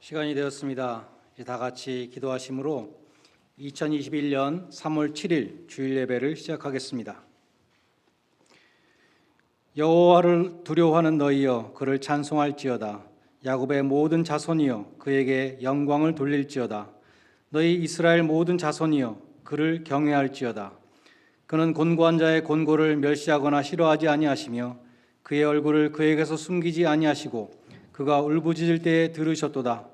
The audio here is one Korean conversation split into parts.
시간이 되었습니다. 이제 다 같이 기도하심으로 2021년 3월 7일 주일 예배를 시작하겠습니다. 여호와를 두려워하는 너희여 그를 찬송할지어다. 야곱의 모든 자손이여 그에게 영광을 돌릴지어다. 너희 이스라엘 모든 자손이여 그를 경외할지어다. 그는 곤고한 자의 곤고를 멸시하거나 싫어하지 아니하시며 그의 얼굴을 그에게서 숨기지 아니하시고 그가 울부짖을 때에 들으셨도다.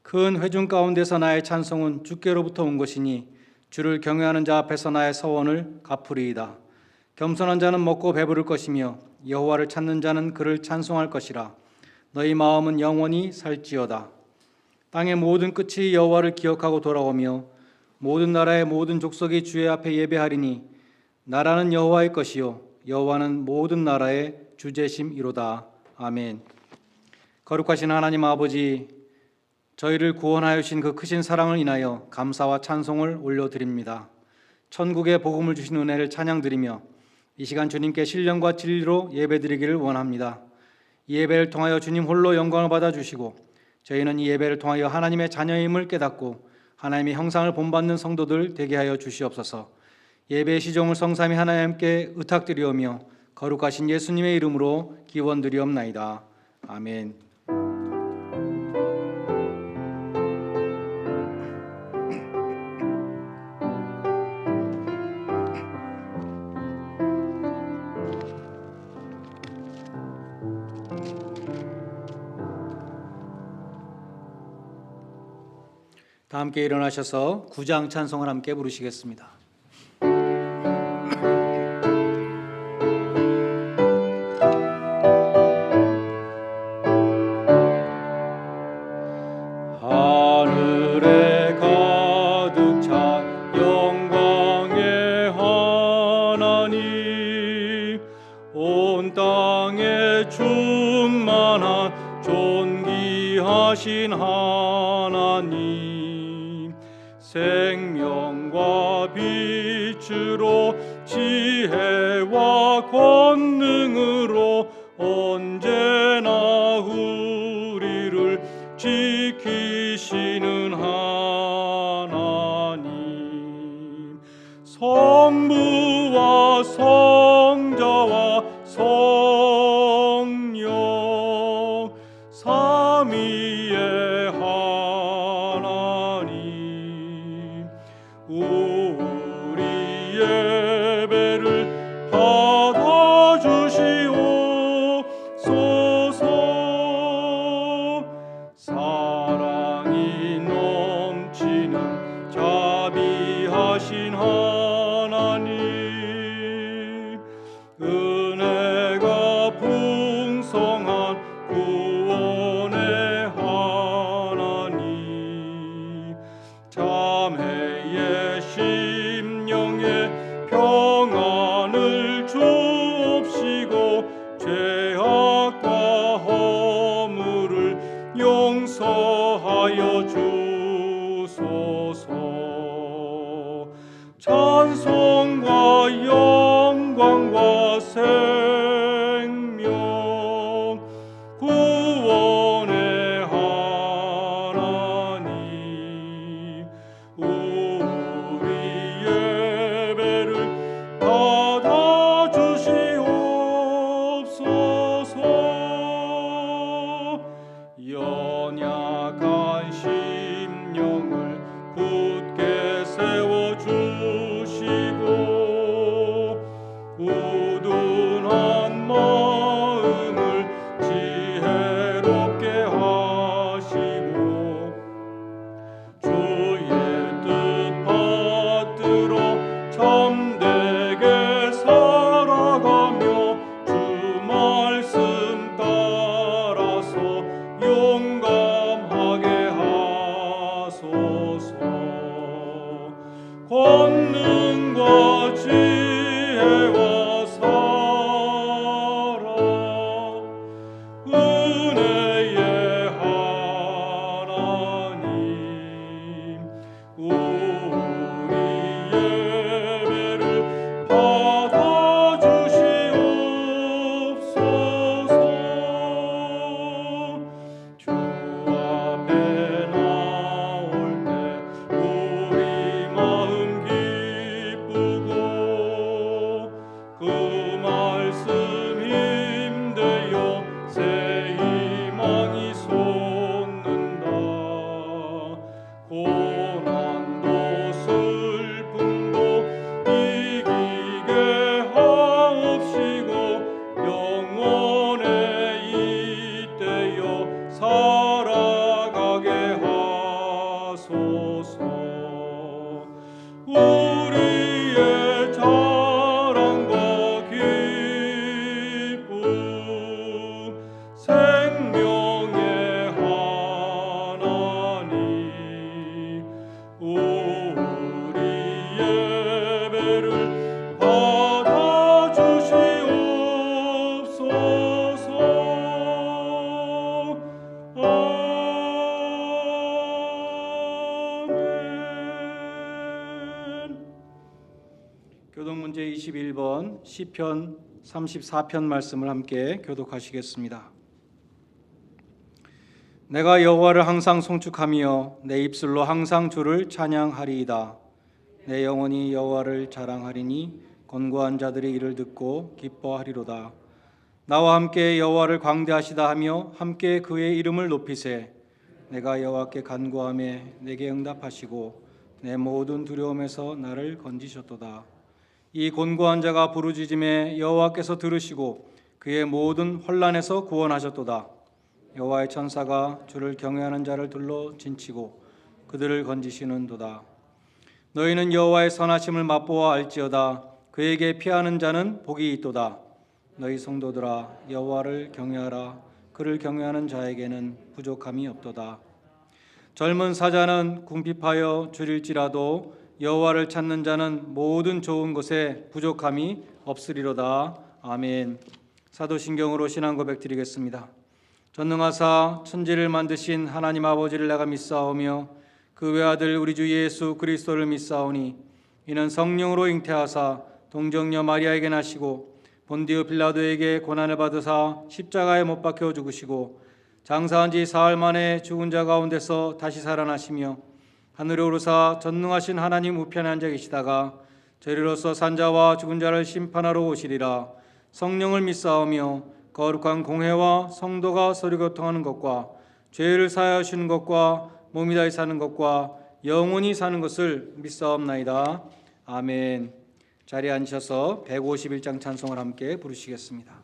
큰 회중 가운데서 나의 찬송은 주께로부터 온 것이니 주를 경외하는 자 앞에서 나의 서원을 갚으리이다. 겸손한 자는 먹고 배부를 것이며 여호와를 찾는 자는 그를 찬송할 것이라. 너희 마음은 영원히 살지어다. 땅의 모든 끝이 여호와를 기억하고 돌아오며 모든 나라의 모든 족속이 주의 앞에 예배하리니 나라는 여호와의 것이요 여호와는 모든 나라의 주제심이로다. 아멘. 거룩하신 하나님 아버지, 저희를 구원하여 주신 그 크신 사랑을 인하여 감사와 찬송을 올려드립니다. 천국의 복음을 주신 은혜를 찬양드리며 이 시간 주님께 신령과 진리로 예배드리기를 원합니다. 이 예배를 통하여 주님 홀로 영광을 받아주시고 저희는 이 예배를 통하여 하나님의 자녀임을 깨닫고 하나님의 형상을 본받는 성도들 되게 하여 주시옵소서. 예배의 시종을 성삼위 하나님께 의탁드리오며 거룩하신 예수님의 이름으로 기원드리옵나이다. 아멘. 다 함께 일어나셔서 구장 찬송을 함께 부르시겠습니다. 하늘에 가득 찬 영광의 하나님, 온 땅에 충만한 존귀하신 하나님, 생명과 빛으로 지혜와 권능으로 언제나 우리를 지키시는 하나님, 성부와 성자와 성령 삼위의 하나님, 우리 예배를 받아주시오. 시편 34편 말씀을 함께 교독하시겠습니다. 내가 여호와를 항상 송축하며 내 입술로 항상 주를 찬양하리이다. 내 영혼이 여호와를 자랑하리니 곤고한 자들이 이를 듣고 기뻐하리로다. 나와 함께 여호와를 광대하시다 하며 함께 그의 이름을 높이세. 내가 여호와께 간구하매 내게 응답하시고 내 모든 두려움에서 나를 건지셨도다. 이 곤고한 자가 부르짖음에 여호와께서 들으시고 그의 모든 환난에서 구원하셨도다. 여호와의 천사가 주를 경외하는 자를 둘러 진치고 그들을 건지시는도다. 너희는 여호와의 선하심을 맛보아 알지어다. 그에게 피하는 자는 복이 있도다. 너희 성도들아 여호와를 경외하라. 그를 경외하는 자에게는 부족함이 없도다. 젊은 사자는 궁핍하여 줄일지라도 여호와를 찾는 자는 모든 좋은 것에 부족함이 없으리로다. 아멘. 사도신경으로 신앙 고백 드리겠습니다. 전능하사 천지를 만드신 하나님 아버지를 내가 믿사오며 그 외아들 우리 주 예수 그리스도를 믿사오니 이는 성령으로 잉태하사 동정녀 마리아에게 나시고 본디오 빌라도에게 고난을 받으사 십자가에 못 박혀 죽으시고 장사한 지 사흘 만에 죽은 자 가운데서 다시 살아나시며 하늘에 오르사 전능하신 하나님 우편에 앉아 계시다가 저리로서 산자와 죽은 자를 심판하러 오시리라. 성령을 믿사오며 거룩한 공회와 성도가 서로 교통하는 것과 죄를 사하여 주시는 것과 몸이 다시 사는 것과 영원히 사는 것을 믿사옵나이다. 아멘. 자리에 앉으셔서 151장 찬송을 함께 부르시겠습니다.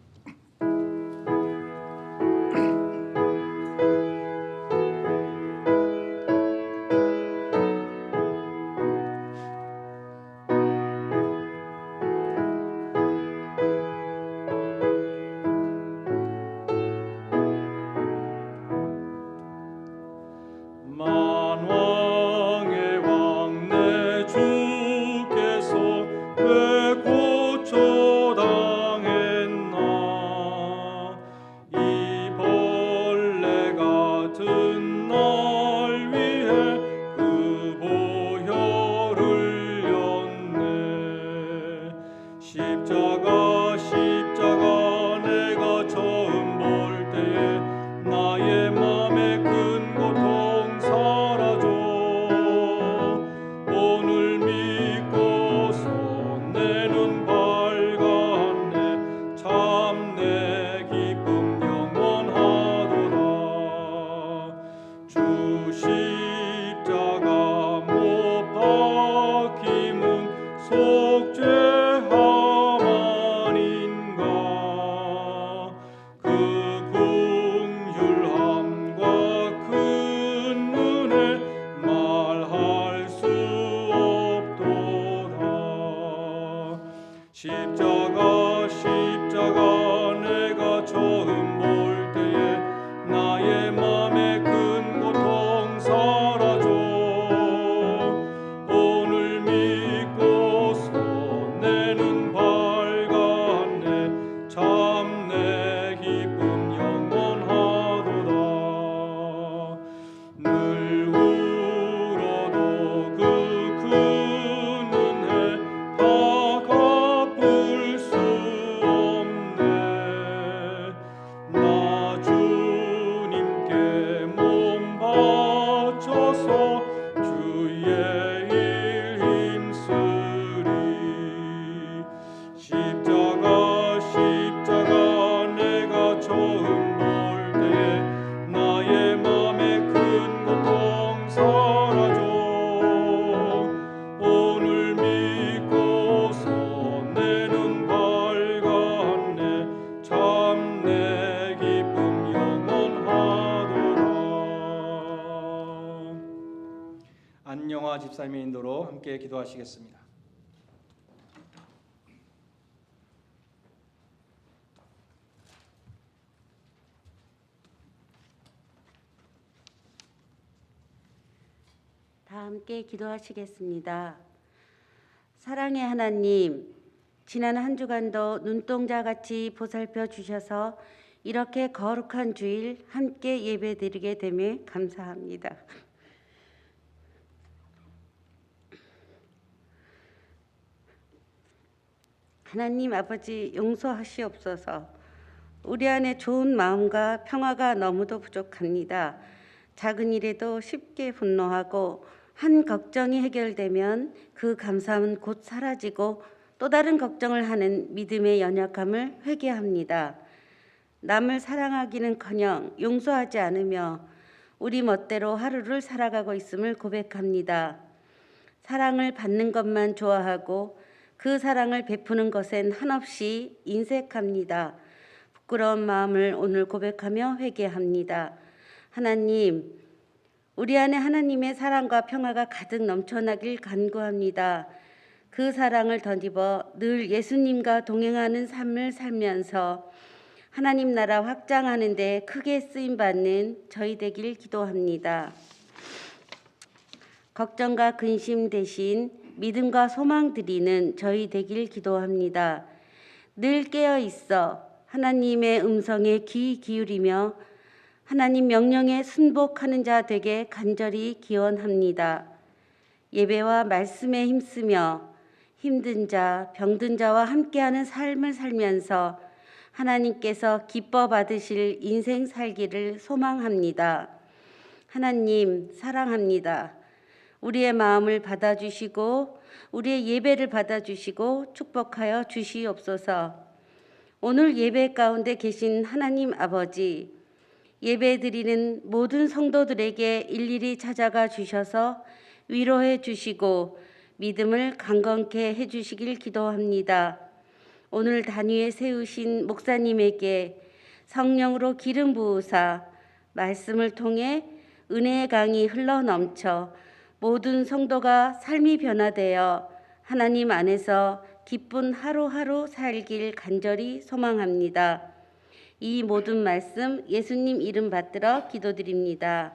십자가 내가 처음 볼 때에 나의 맘에 큰 고통 사라져 오늘 믿고서 내는 밝았네 참 내 기쁨 영원하도다 늘 울어도 그 큰 은혜 다 갚을 수 없네 나 주님께 몸 바쳐서 주의 일 힘쓰리 십자가 내가 처음 볼 때에 나의 맘에 큰 고통 사라져 오늘 믿고서 내는 밝았네 참 내 기쁨 영원하도다 안영화 집사님의 인도로 함께 기도하시겠습니다. 다 함께 기도하시겠습니다. 사랑의 하나님, 지난 한 주간도 눈동자같이 보살펴 주셔서 이렇게 거룩한 주일 함께 예배드리게 됨에 감사합니다. 하나님 아버지 용서하시옵소서. 우리 안에 좋은 마음과 평화가 너무도 부족합니다. 작은 일에도 쉽게 분노하고 한 걱정이 해결되면 그 감사함은 곧 사라지고 또 다른 걱정을 하는 믿음의 연약함을 회개합니다. 남을 사랑하기는커녕 용서하지 않으며 우리 멋대로 하루를 살아가고 있음을 고백합니다. 사랑을 받는 것만 좋아하고 그 사랑을 베푸는 것엔 한없이 인색합니다. 부끄러운 마음을 오늘 고백하며 회개합니다. 하나님, 우리 안에 하나님의 사랑과 평화가 가득 넘쳐나길 간구합니다. 그 사랑을 덧입어 늘 예수님과 동행하는 삶을 살면서 하나님 나라 확장하는 데 크게 쓰임받는 저희 되길 기도합니다. 걱정과 근심 대신 믿음과 소망 드리는 저희 되길 기도합니다. 늘 깨어 있어 하나님의 음성에 귀 기울이며 하나님 명령에 순복하는 자 되게 간절히 기원합니다. 예배와 말씀에 힘쓰며 힘든 자, 병든 자와 함께하는 삶을 살면서 하나님께서 기뻐 받으실 인생 살기를 소망합니다. 하나님 사랑합니다. 우리의 마음을 받아주시고 우리의 예배를 받아주시고 축복하여 주시옵소서. 오늘 예배 가운데 계신 하나님 아버지, 예배 드리는 모든 성도들에게 일일이 찾아가 주셔서 위로해 주시고 믿음을 강건케 해 주시길 기도합니다. 오늘 단위에 세우신 목사님에게 성령으로 기름 부으사 말씀을 통해 은혜의 강이 흘러넘쳐 모든 성도가 삶이 변화되어 하나님 안에서 기쁜 하루하루 살길 간절히 소망합니다. 이 모든 말씀 예수님 이름 받들어 기도드립니다.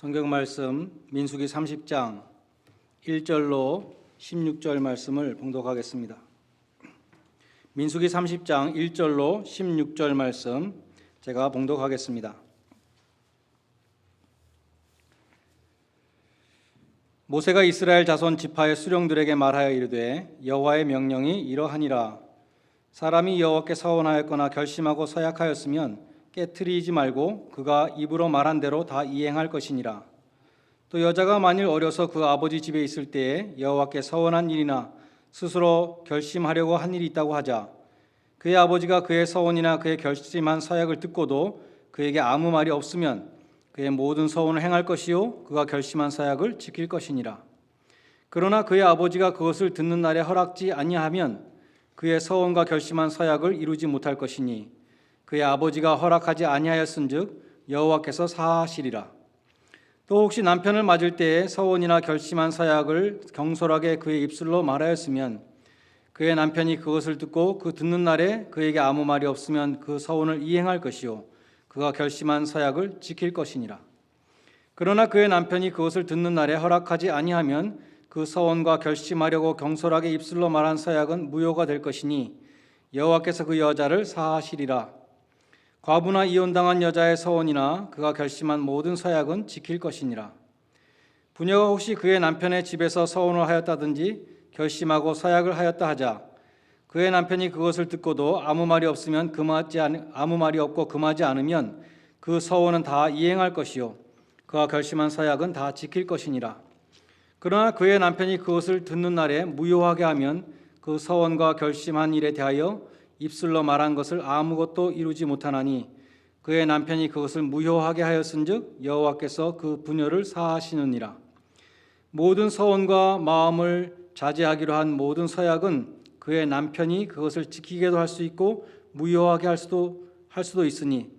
성경 말씀 민수기 30장 1절로 16절 말씀을 봉독하겠습니다. 민수기 30장 1절로 16절 말씀 제가 봉독하겠습니다. 모세가 이스라엘 자손 지파의 수령들에게 말하여 이르되 여호와의 명령이 이러하니라. 사람이 여호와께 서원하였거나 결심하고 서약하였으면 깨트리지 말고 그가 입으로 말한 대로 다 이행할 것이니라. 또 여자가 만일 어려서 그 아버지 집에 있을 때에 여호와께 서원한 일이나 스스로 결심하려고 한 일이 있다고 하자 그의 아버지가 그의 서원이나 그의 결심한 서약을 듣고도 그에게 아무 말이 없으면 그의 모든 서원을 행할 것이요 그가 결심한 서약을 지킬 것이니라. 그러나 그의 아버지가 그것을 듣는 날에 허락지 아니하면 그의 서원과 결심한 서약을 이루지 못할 것이니 그의 아버지가 허락하지 아니하였은즉 여호와께서 사하시리라. 또 혹시 남편을 맞을 때에 서원이나 결심한 서약을 경솔하게 그의 입술로 말하였으면 그의 남편이 그것을 듣고 그 듣는 날에 그에게 아무 말이 없으면 그 서원을 이행할 것이요 그가 결심한 서약을 지킬 것이니라. 그러나 그의 남편이 그것을 듣는 날에 허락하지 아니하면 그 서원과 결심하려고 경솔하게 입술로 말한 서약은 무효가 될 것이니 여호와께서 그 여자를 사하시리라. 과부나 이혼당한 여자의 서원이나 그가 결심한 모든 서약은 지킬 것이니라. 부녀가 혹시 그의 남편의 집에서 서원을 하였다든지 결심하고 서약을 하였다 하자 그의 남편이 그것을 듣고도 아무 말이 없고 금하지 않으면 그 서원은 다 이행할 것이요 그가 결심한 서약은 다 지킬 것이니라. 그러나 그의 남편이 그것을 듣는 날에 무효하게 하면 그 서원과 결심한 일에 대하여 입술로 말한 것을 아무것도 이루지 못하나니 그의 남편이 그것을 무효하게 하였은즉 여호와께서 그 부녀를 사하시느니라. 모든 서원과 마음을 자제하기로 한 모든 서약은 그의 남편이 그것을 지키게도 할 수 있고 무효하게 할 수도 있으니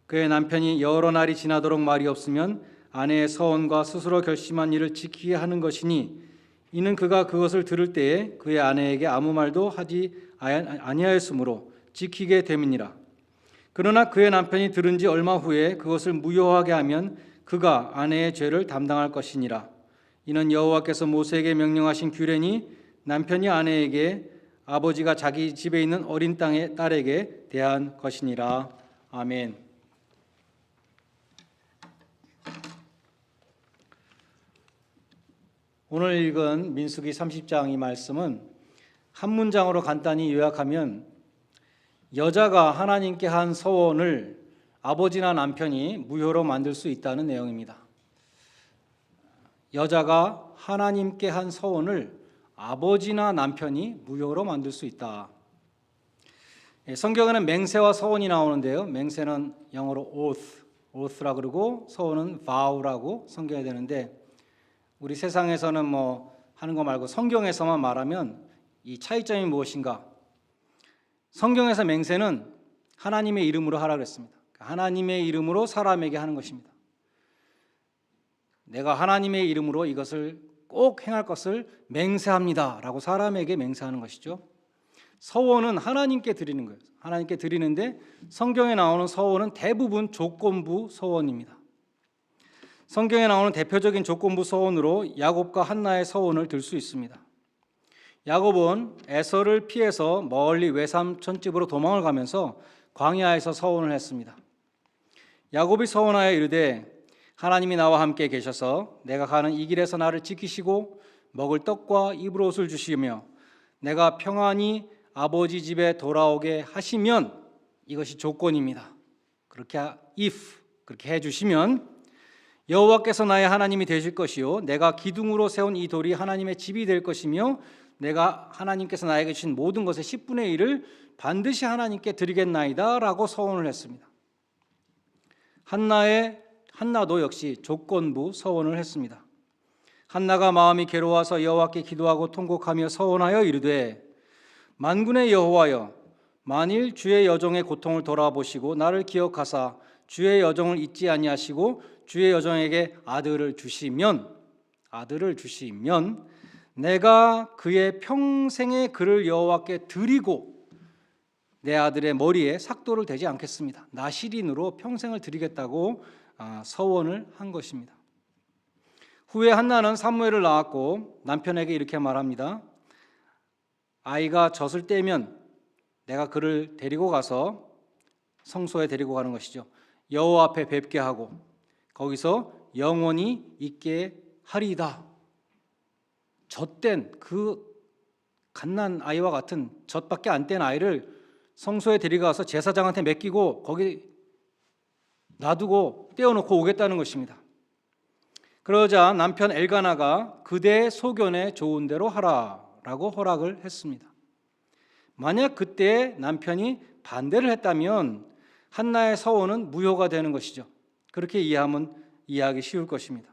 그의 남편이 여러 날이 지나도록 말이 없으면 아내의 서원과 스스로 결심한 일을 지키게 하는 것이니 이는 그가 그것을 들을 때에 그의 아내에게 아무 말도 하지 아니하였으므로 지키게 됨이니라. 그러나 그의 남편이 들은 지 얼마 후에 그것을 무효하게 하면 그가 아내의 죄를 담당할 것이니라. 이는 여호와께서 모세에게 명령하신 규례니 남편이 아내에게 아버지가 자기 집에 있는 어린 땅의 딸에게 대한 것이니라. 아멘. 오늘 읽은 민수기 30장 이 말씀은 한 문장으로 간단히 요약하면 여자가 하나님께 한 서원을 아버지나 남편이 무효로 만들 수 있다는 내용입니다. 여자가 하나님께 한 서원을 아버지나 남편이 무효로 만들 수 있다. 성경에는 맹세와 서원이 나오는데요. 맹세는 영어로 oath라 그러고 서원은 vow라고 성경에 되는데 우리 세상에서는 뭐 하는 거 말고 성경에서만 말하면 이 차이점이 무엇인가? 성경에서 맹세는 하나님의 이름으로 하라 그랬습니다. 하나님의 이름으로 사람에게 하는 것입니다. 내가 하나님의 이름으로 이것을 꼭 행할 것을 맹세합니다 라고 사람에게 맹세하는 것이죠. 서원은 하나님께 드리는 거예요. 하나님께 드리는데 성경에 나오는 서원은 대부분 조건부 서원입니다. 성경에 나오는 대표적인 조건부 서원으로 야곱과 한나의 서원을 들 수 있습니다. 야곱은 에서를 피해서 멀리 외삼촌 집으로 도망을 가면서 광야에서 서원을 했습니다. 야곱이 서원하여 이르되 하나님이 나와 함께 계셔서 내가 가는 이 길에서 나를 지키시고 먹을 떡과 입을 옷을 주시며 내가 평안히 아버지 집에 돌아오게 하시면 이것이 조건입니다. 그렇게 해주시면 여호와께서 나의 하나님이 되실 것이요 내가 기둥으로 세운 이 돌이 하나님의 집이 될 것이며 내가 하나님께서 나에게 주신 모든 것의 10분의 1을 반드시 하나님께 드리겠나이다 라고 서원을 했습니다. 한나도 역시 조건부 서원을 했습니다. 한나가 마음이 괴로워서 여호와께 기도하고 통곡하며 서원하여 이르되 만군의 여호와여 만일 주의 여종의 고통을 돌아보시고 나를 기억하사 주의 여종을 잊지 아니하시고 주의 여종에게 아들을 주시면 내가 그의 평생의 그를 여호와께 드리고 내 아들의 머리에 삭도를 대지 않겠습니다. 나실인으로 평생을 드리겠다고 서원을 한 것입니다. 후에 한나는 사무엘을 낳았고 남편에게 이렇게 말합니다. 아이가 젖을 떼면 내가 그를 데리고 가서 성소에 데리고 가는 것이죠. 여호와 앞에 뵙게 하고 거기서 영원히 있게 하리이다. 젖된 그 갓난 아이와 같은 젖밖에 안 뗀 아이를 성소에 데려가서 제사장한테 맡기고 거기 놔두고 떼어놓고 오겠다는 것입니다. 그러자 남편 엘가나가 그대의 소견에 좋은 대로 하라라고 허락을 했습니다. 만약 그때 남편이 반대를 했다면 한나의 서원은 무효가 되는 것이죠. 그렇게 이해하기 쉬울 것입니다.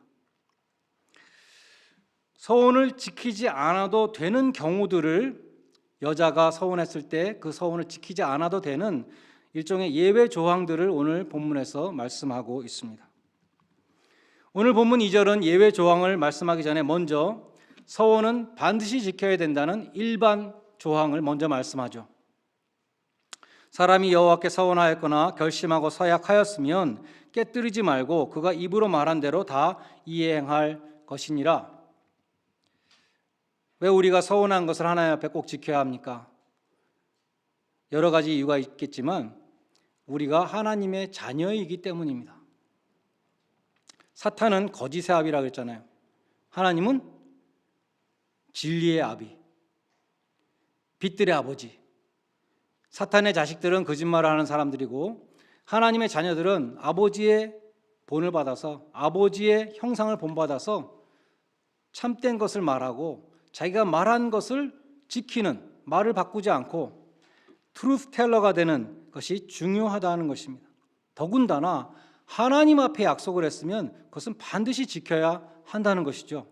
서원을 지키지 않아도 되는 경우들을 여자가 서원했을 때 그 서원을 지키지 않아도 되는 일종의 예외 조항들을 오늘 본문에서 말씀하고 있습니다. 오늘 본문 2절은 예외 조항을 말씀하기 전에 먼저 서원은 반드시 지켜야 된다는 일반 조항을 먼저 말씀하죠. 사람이 여호와께 서원하였거나 결심하고 서약하였으면 깨뜨리지 말고 그가 입으로 말한 대로 다 이행할 것이니라. 왜 우리가 서원한 것을 하나님 앞에 꼭 지켜야 합니까? 여러 가지 이유가 있겠지만 우리가 하나님의 자녀이기 때문입니다. 사탄은 거짓의 아비라고 했잖아요. 하나님은 진리의 아비, 빛들의 아버지. 사탄의 자식들은 거짓말을 하는 사람들이고 하나님의 자녀들은 아버지의 본을 받아서 아버지의 형상을 본받아서 참된 것을 말하고 자기가 말한 것을 지키는, 말을 바꾸지 않고 트루스 텔러가 되는 것이 중요하다는 것입니다. 더군다나 하나님 앞에 약속을 했으면 그것은 반드시 지켜야 한다는 것이죠.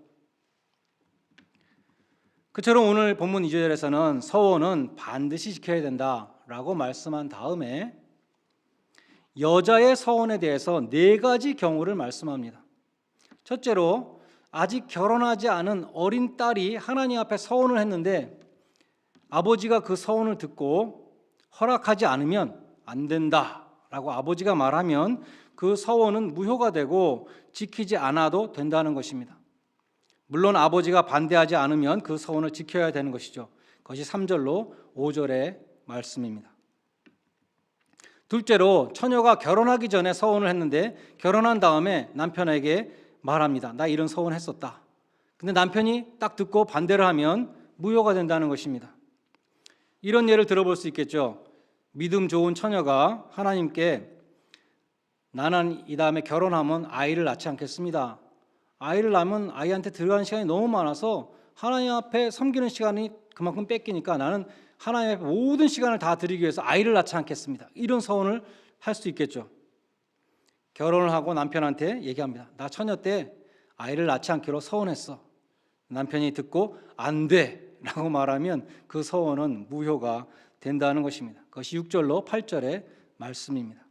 그처럼 오늘 본문 2절에서는 서원은 반드시 지켜야 된다라고 말씀한 다음에 여자의 서원에 대해서 4가지 경우를 말씀합니다. 첫째로 아직 결혼하지 않은 어린 딸이 하나님 앞에 서원을 했는데 아버지가 그 서원을 듣고 허락하지 않으면 안 된다라고 아버지가 말하면 그 서원은 무효가 되고 지키지 않아도 된다는 것입니다. 물론 아버지가 반대하지 않으면 그 서원을 지켜야 되는 것이죠. 그것이 3절로 5절의 말씀입니다. 둘째로 처녀가 결혼하기 전에 서원을 했는데 결혼한 다음에 남편에게 말합니다. 나 이런 서원했었다. 근데 남편이 딱 듣고 반대를 하면 무효가 된다는 것입니다. 이런 예를 들어볼 수 있겠죠. 믿음 좋은 처녀가 하나님께 나는 이 다음에 결혼하면 아이를 낳지 않겠습니다. 아이를 낳으면 아이한테 들어가는 시간이 너무 많아서 하나님 앞에 섬기는 시간이 그만큼 뺏기니까 나는 하나님 앞에 모든 시간을 다 드리기 위해서 아이를 낳지 않겠습니다. 이런 서원을 할 수 있겠죠. 결혼을 하고 남편한테 얘기합니다. 나 처녀 때 아이를 낳지 않기로 서원했어. 남편이 듣고 안 돼 라고 말하면 그 서원은 무효가 된다는 것입니다. 그것이 6절로 8절의 말씀입니다.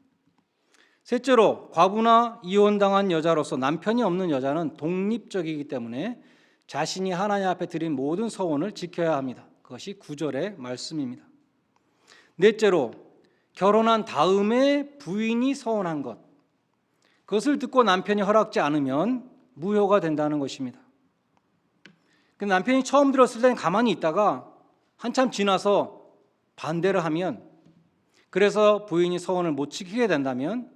셋째로 과부나 이혼당한 여자로서 남편이 없는 여자는 독립적이기 때문에 자신이 하나님 앞에 드린 모든 서원을 지켜야 합니다. 그것이 9절의 말씀입니다. 넷째로 결혼한 다음에 부인이 서원한 것, 그것을 듣고 남편이 허락지 않으면 무효가 된다는 것입니다. 남편이 처음 들었을 때는 가만히 있다가 한참 지나서 반대를 하면, 그래서 부인이 서원을 못 지키게 된다면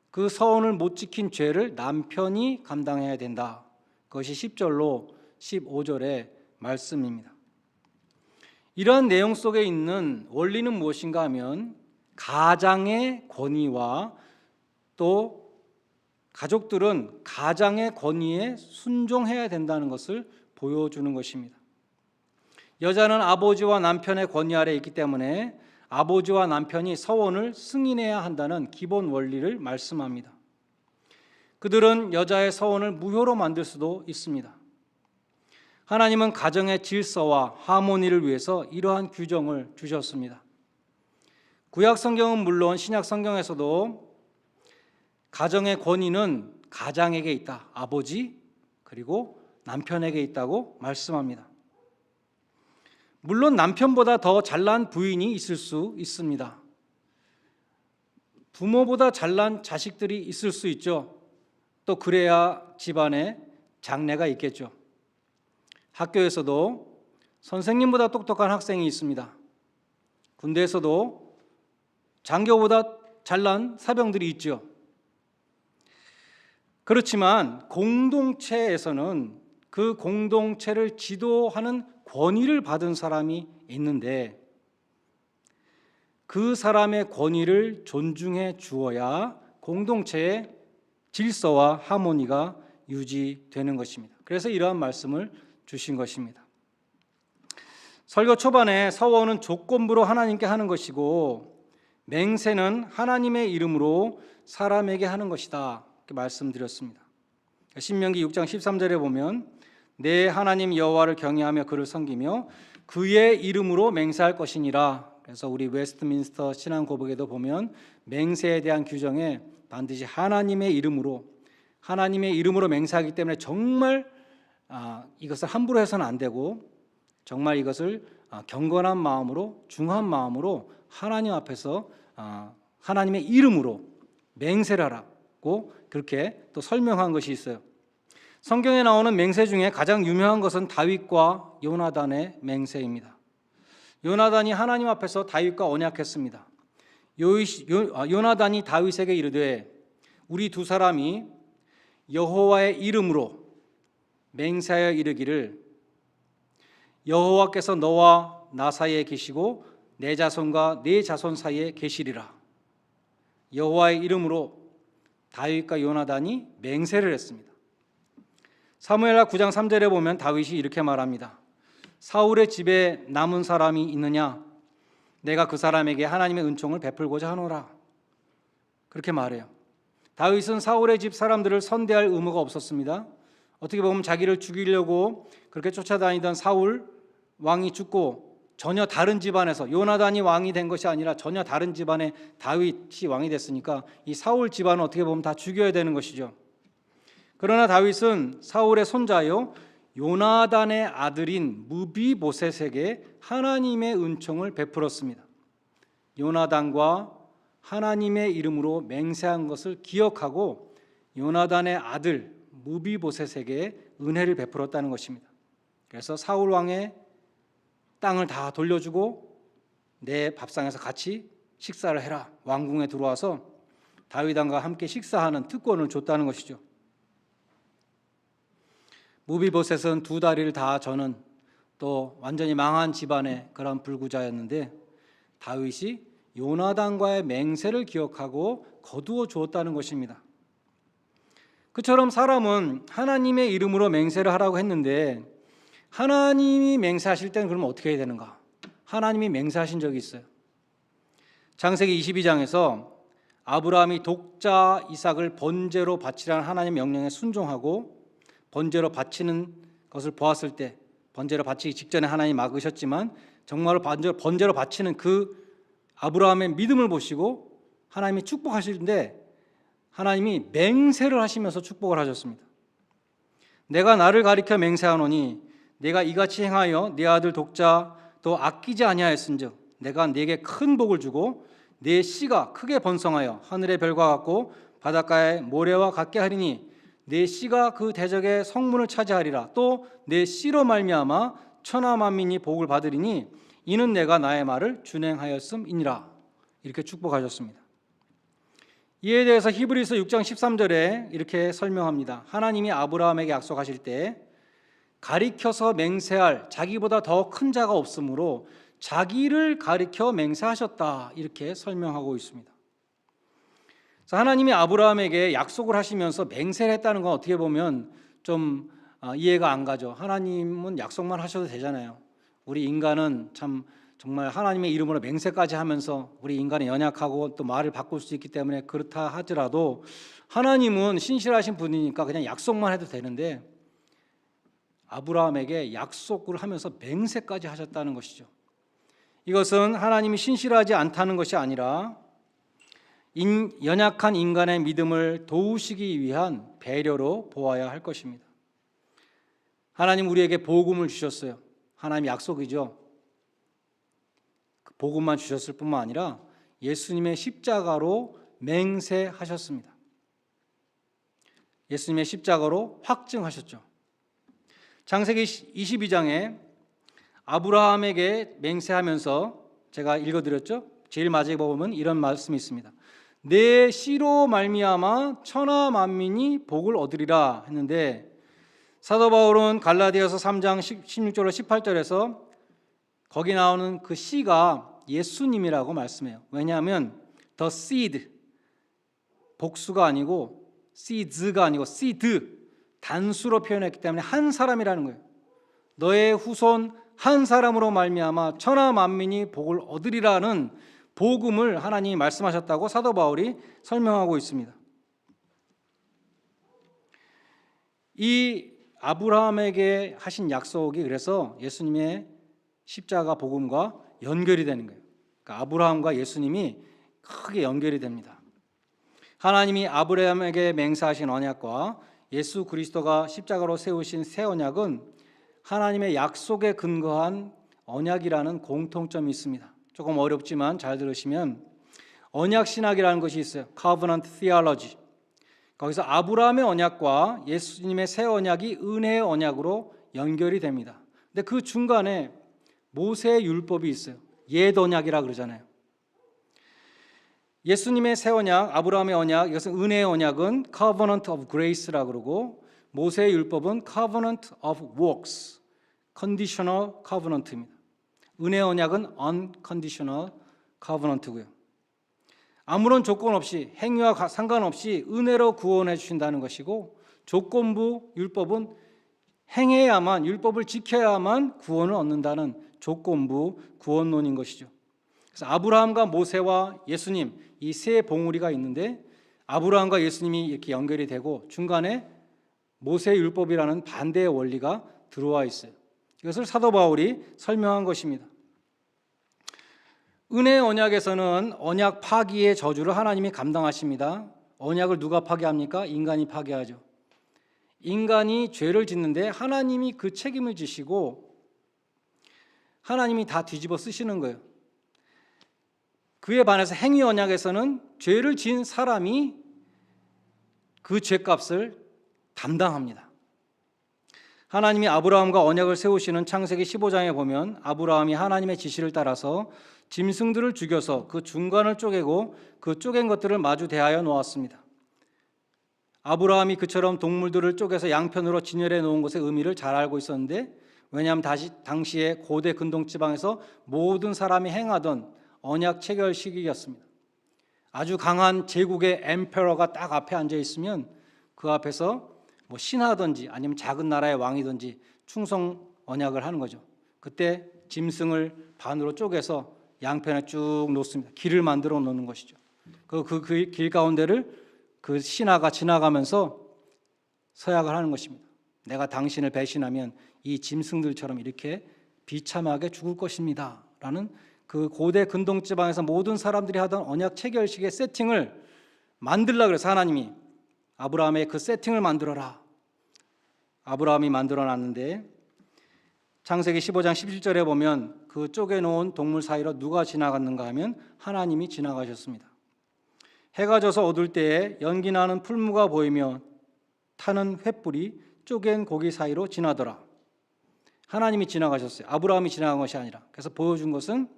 그 서원을 못 지킨 죄를 남편이 감당해야 된다. 그것이 10절로 15절의 말씀입니다. 이러한 내용 속에 있는 원리는 무엇인가 하면 가장의 권위와 또 가족들은 가장의 권위에 순종해야 된다는 것을 보여주는 것입니다. 여자는 아버지와 남편의 권위 아래에 있기 때문에 아버지와 남편이 서원을 승인해야 한다는 기본 원리를 말씀합니다. 그들은 여자의 서원을 무효로 만들 수도 있습니다. 하나님은 가정의 질서와 하모니를 위해서 이러한 규정을 주셨습니다. 구약 성경은 물론 신약 성경에서도 가정의 권위는 가장에게 있다. 아버지 그리고 남편에게 있다고 말씀합니다. 물론 남편보다 더 잘난 부인이 있을 수 있습니다. 부모보다 잘난 자식들이 있을 수 있죠. 또 그래야 집안에 장래가 있겠죠. 학교에서도 선생님보다 똑똑한 학생이 있습니다. 군대에서도 장교보다 잘난 사병들이 있죠. 그렇지만 공동체에서는 그 공동체를 지도하는 권위를 받은 사람이 있는데 그 사람의 권위를 존중해 주어야 공동체의 질서와 하모니가 유지되는 것입니다. 그래서 이러한 말씀을 주신 것입니다. 설교 초반에 서원은 조건부로 하나님께 하는 것이고 맹세는 하나님의 이름으로 사람에게 하는 것이다. 이렇게 말씀드렸습니다. 신명기 6장 13절에 보면 내 하나님 여호와를 경외하며 그를 섬기며 그의 이름으로 맹세할 것이니라. 그래서 우리 웨스트민스터 신앙 고백에도 보면 맹세에 대한 규정에 반드시 하나님의 이름으로 맹세하기 때문에 정말 이것을 함부로 해서는 안 되고 정말 이것을 경건한 마음으로 중한 마음으로 하나님 앞에서 하나님의 이름으로 맹세를 하라고 그렇게 또 설명한 것이 있어요. 성경에 나오는 맹세 중에 가장 유명한 것은 다윗과 요나단의 맹세입니다. 요나단이 하나님 앞에서 다윗과 언약했습니다. 요나단이 다윗에게 이르되 우리 두 사람이 여호와의 이름으로 맹세하여 이르기를 여호와께서 너와 나 사이에 계시고 내 자손과 네 자손 사이에 계시리라. 여호와의 이름으로 다윗과 요나단이 맹세를 했습니다. 사무엘하 9장 3절에 보면 다윗이 이렇게 말합니다. 사울의 집에 남은 사람이 있느냐? 내가 그 사람에게 하나님의 은총을 베풀고자 하노라. 그렇게 말해요. 다윗은 사울의 집 사람들을 선대할 의무가 없었습니다. 어떻게 보면 자기를 죽이려고 그렇게 쫓아다니던 사울 왕이 죽고 전혀 다른 집안에서 요나단이 왕이 된 것이 아니라 전혀 다른 집안에 다윗이 왕이 됐으니까 이 사울 집안은 어떻게 보면 다 죽여야 되는 것이죠. 그러나 다윗은 사울의 손자요 요나단의 아들인 무비보셋에게 하나님의 은총을 베풀었습니다. 요나단과 하나님의 이름으로 맹세한 것을 기억하고 요나단의 아들 무비보셋에게 은혜를 베풀었다는 것입니다. 그래서 사울 왕의 땅을 다 돌려주고 내 밥상에서 같이 식사를 해라. 왕궁에 들어와서 다윗 왕과 함께 식사하는 특권을 줬다는 것이죠. 무비보셋은 두 다리를 다 저는 또 완전히 망한 집안의 그런 불구자였는데 다윗이 요나단과의 맹세를 기억하고 거두어 주었다는 것입니다. 그처럼 사람은 하나님의 이름으로 맹세를 하라고 했는데 하나님이 맹세하실 때는 그러면 어떻게 해야 되는가? 하나님이 맹세하신 적이 있어요. 창세기 22장에서 아브라함이 독자 이삭을 번제로 바치라는 하나님의 명령에 순종하고 번제로 바치는 것을 보았을 때 번제로 바치기 직전에 하나님이 막으셨지만 정말로 번제로 바치는 그 아브라함의 믿음을 보시고 하나님이 축복하시는데 하나님이 맹세를 하시면서 축복을 하셨습니다. 내가 나를 가리켜 맹세하노니 내가 이같이 행하여 네 아들 독자 또 아끼지 아니하였은즉 내가 네게 큰 복을 주고 네 씨가 크게 번성하여 하늘의 별과 같고 바닷가의 모래와 같게 하리니 네 씨가 그 대적의 성문을 차지하리라. 또 네 씨로 말미암아 천하 만민이 복을 받으리니 이는 내가 나의 말을 준행하였음이니라. 이렇게 축복하셨습니다. 이에 대해서 히브리서 6장 13절에 이렇게 설명합니다. 하나님이 아브라함에게 약속하실 때 가리켜서 맹세할 자기보다 더 큰 자가 없으므로 자기를 가리켜 맹세하셨다. 이렇게 설명하고 있습니다. 하나님이 아브라함에게 약속을 하시면서 맹세를 했다는 건 어떻게 보면 좀 이해가 안 가죠. 하나님은 약속만 하셔도 되잖아요. 우리 인간은 참 정말 하나님의 이름으로 맹세까지 하면서 우리 인간은 연약하고 또 말을 바꿀 수 있기 때문에 그렇다 하더라도 하나님은 신실하신 분이니까 그냥 약속만 해도 되는데 아브라함에게 약속을 하면서 맹세까지 하셨다는 것이죠. 이것은 하나님이 신실하지 않다는 것이 아니라 연약한 인간의 믿음을 도우시기 위한 배려로 보아야 할 것입니다. 하나님 우리에게 복음을 주셨어요. 하나님 약속이죠. 그 복음만 주셨을 뿐만 아니라 예수님의 십자가로 맹세하셨습니다. 예수님의 십자가로 확증하셨죠. 창세기 22장에 아브라함에게 맹세하면서 제가 읽어드렸죠. 제일 마지막에 보면 이런 말씀이 있습니다. 내 씨로 말미암아 천하 만민이 복을 얻으리라 했는데 사도 바울은 갈라디아서 3장 16절로 18절에서 거기 나오는 그 씨가 예수님이라고 말씀해요. 왜냐하면 the seed 복수가 아니고 seeds가 아니고 seed 단수로 표현했기 때문에 한 사람이라는 거예요. 너의 후손 한 사람으로 말미암아 천하 만민이 복을 얻으리라는 복음을 하나님이 말씀하셨다고 사도 바울이 설명하고 있습니다. 이 아브라함에게 하신 약속이 그래서 예수님의 십자가 복음과 연결이 되는 거예요. 그러니까 아브라함과 예수님이 크게 연결이 됩니다. 하나님이 아브라함에게 맹세하신 언약과 예수 그리스도가 십자가로 세우신 새 언약은 하나님의 약속에 근거한 언약이라는 공통점이 있습니다. 조금 어렵지만 잘 들으시면 언약 신학이라는 것이 있어요. Covenant Theology. 거기서 아브라함의 언약과 예수님의 새 언약이 은혜의 언약으로 연결이 됩니다. 근데 그 중간에 모세의 율법이 있어요. 옛 언약이라 그러잖아요. 예수님의 새 언약, 아브라함의 언약, 이것은 은혜의 언약은 Covenant of Grace라 그러고 모세의 율법은 Covenant of Works, Conditional Covenant입니다. 은혜의 언약은 Unconditional Covenant고요. 아무런 조건 없이 행위와 상관없이 은혜로 구원해 주신다는 것이고 조건부 율법은 행해야만 율법을 지켜야만 구원을 얻는다는 조건부 구원론인 것이죠. 그래서 아브라함과 모세와 예수님 이 세 봉우리가 있는데 아브라함과 예수님이 이렇게 연결이 되고 중간에 모세의 율법이라는 반대의 원리가 들어와 있어요. 이것을 사도 바울이 설명한 것입니다. 은혜의 언약에서는 언약 파기의 저주를 하나님이 감당하십니다. 언약을 누가 파괴합니까? 인간이 파괴하죠. 인간이 죄를 짓는데 하나님이 그 책임을 지시고 하나님이 다 뒤집어 쓰시는 거예요. 그에 반해서 행위 언약에서는 죄를 지은 사람이 그 죄값을 담당합니다. 하나님이 아브라함과 언약을 세우시는 창세기 15장에 보면 아브라함이 하나님의 지시를 따라서 짐승들을 죽여서 그 중간을 쪼개고 그 쪼갠 것들을 마주 대하여 놓았습니다. 아브라함이 그처럼 동물들을 쪼개서 양편으로 진열해 놓은 것의 의미를 잘 알고 있었는데, 왜냐하면 당시에 고대 근동 지방에서 모든 사람이 행하던 언약 체결 시기였습니다. 아주 강한 제국의 엠페러가 딱 앞에 앉아 있으면 그 앞에서 뭐 신하든지 아니면 작은 나라의 왕이든지 충성 언약을 하는 거죠. 그때 짐승을 반으로 쪼개서 양편에 쭉 놓습니다. 길을 만들어 놓는 것이죠. 그 길 가운데를 그 신하가 지나가면서 서약을 하는 것입니다. 내가 당신을 배신하면 이 짐승들처럼 이렇게 비참하게 죽을 것입니다 라는 그 고대 근동 지방에서 모든 사람들이 하던 언약 체결식의 세팅을 만들려고 그래서 하나님이 아브라함의 그 세팅을 만들어라. 아브라함이 만들어 놨는데 창세기 15장 17절에 보면 그 쪼개놓은 동물 사이로 누가 지나갔는가 하면 하나님이 지나가셨습니다. 해가 져서 어두울 때에 연기 나는 풀무가 보이며 타는 횃불이 쪼갠 고기 사이로 지나더라. 하나님이 지나가셨어요. 아브라함이 지나간 것이 아니라. 그래서 보여준 것은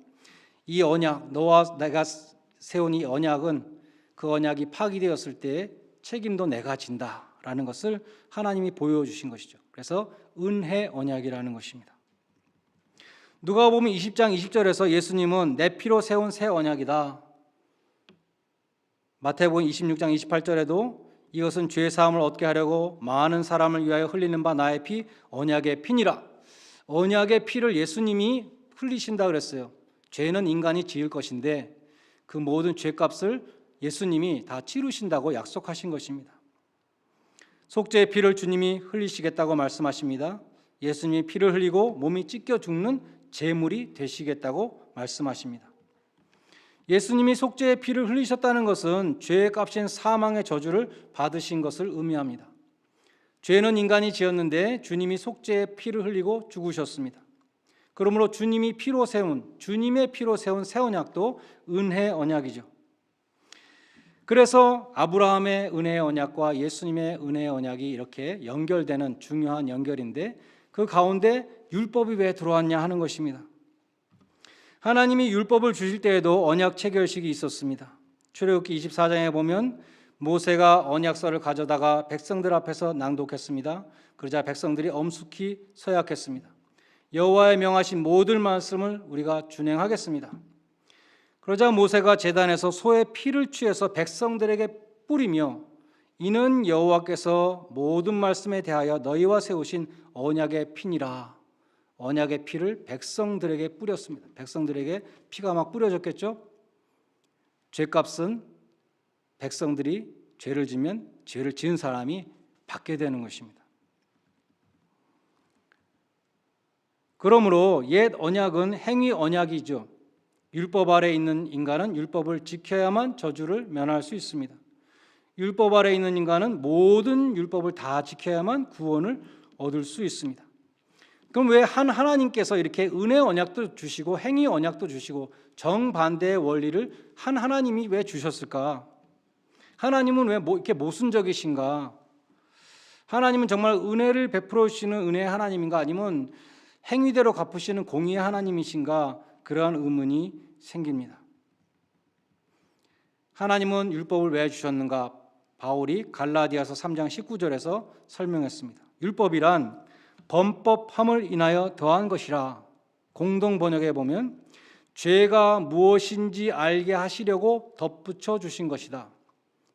이 언약, 너와 내가 세운 이 언약은 그 언약이 파기되었을 때 책임도 내가 진다라는 것을 하나님이 보여주신 것이죠. 그래서 은혜 언약이라는 것입니다. 누가복음 20장 20절에서 예수님은 내 피로 세운 새 언약이다. 마태복음 26장 28절에도 이것은 죄 사함을 얻게 하려고 많은 사람을 위하여 흘리는 바 나의 피 언약의 피니라. 언약의 피를 예수님이 흘리신다 그랬어요. 죄는 인간이 지을 것인데 그 모든 죄값을 예수님이 다 치르신다고 약속하신 것입니다. 속죄의 피를 주님이 흘리시겠다고 말씀하십니다. 예수님이 피를 흘리고 몸이 찢겨 죽는 제물이 되시겠다고 말씀하십니다. 예수님이 속죄의 피를 흘리셨다는 것은 죄의 값인 사망의 저주를 받으신 것을 의미합니다. 죄는 인간이 지었는데 주님이 속죄의 피를 흘리고 죽으셨습니다. 그러므로 주님의 피로 세운 새 언약도 은혜 언약이죠. 그래서 아브라함의 은혜의 언약과 예수님의 은혜의 언약이 이렇게 연결되는 중요한 연결인데 그 가운데 율법이 왜 들어왔냐 하는 것입니다. 하나님이 율법을 주실 때에도 언약 체결식이 있었습니다. 출애굽기 24장에 보면 모세가 언약서를 가져다가 백성들 앞에서 낭독했습니다. 그러자 백성들이 엄숙히 서약했습니다. 여호와의 명하신 모든 말씀을 우리가 준행하겠습니다. 그러자 모세가 제단에서 소의 피를 취해서 백성들에게 뿌리며 이는 여호와께서 모든 말씀에 대하여 너희와 세우신 언약의 피니라. 언약의 피를 백성들에게 뿌렸습니다. 백성들에게 피가 막 뿌려졌겠죠? 죄값은 백성들이 죄를 지면 죄를 지은 사람이 받게 되는 것입니다. 그러므로 옛 언약은 행위 언약이죠. 율법 아래 있는 인간은 율법을 지켜야만 저주를 면할 수 있습니다. 율법 아래 있는 인간은 모든 율법을 다 지켜야만 구원을 얻을 수 있습니다. 그럼 왜 하나님께서 이렇게 은혜 언약도 주시고 행위 언약도 주시고 정반대의 원리를 하나님이 왜 주셨을까? 하나님은 왜 이렇게 모순적이신가? 하나님은 정말 은혜를 베풀어 주시는 은혜의 하나님인가? 아니면 행위대로 갚으시는 공의의 하나님이신가? 그러한 의문이 생깁니다. 하나님은 율법을 왜 주셨는가? 바울이 갈라디아서 3장 19절에서 설명했습니다. 율법이란 범법함을 인하여 더한 것이라. 공동 번역에 보면 죄가 무엇인지 알게 하시려고 덧붙여 주신 것이다.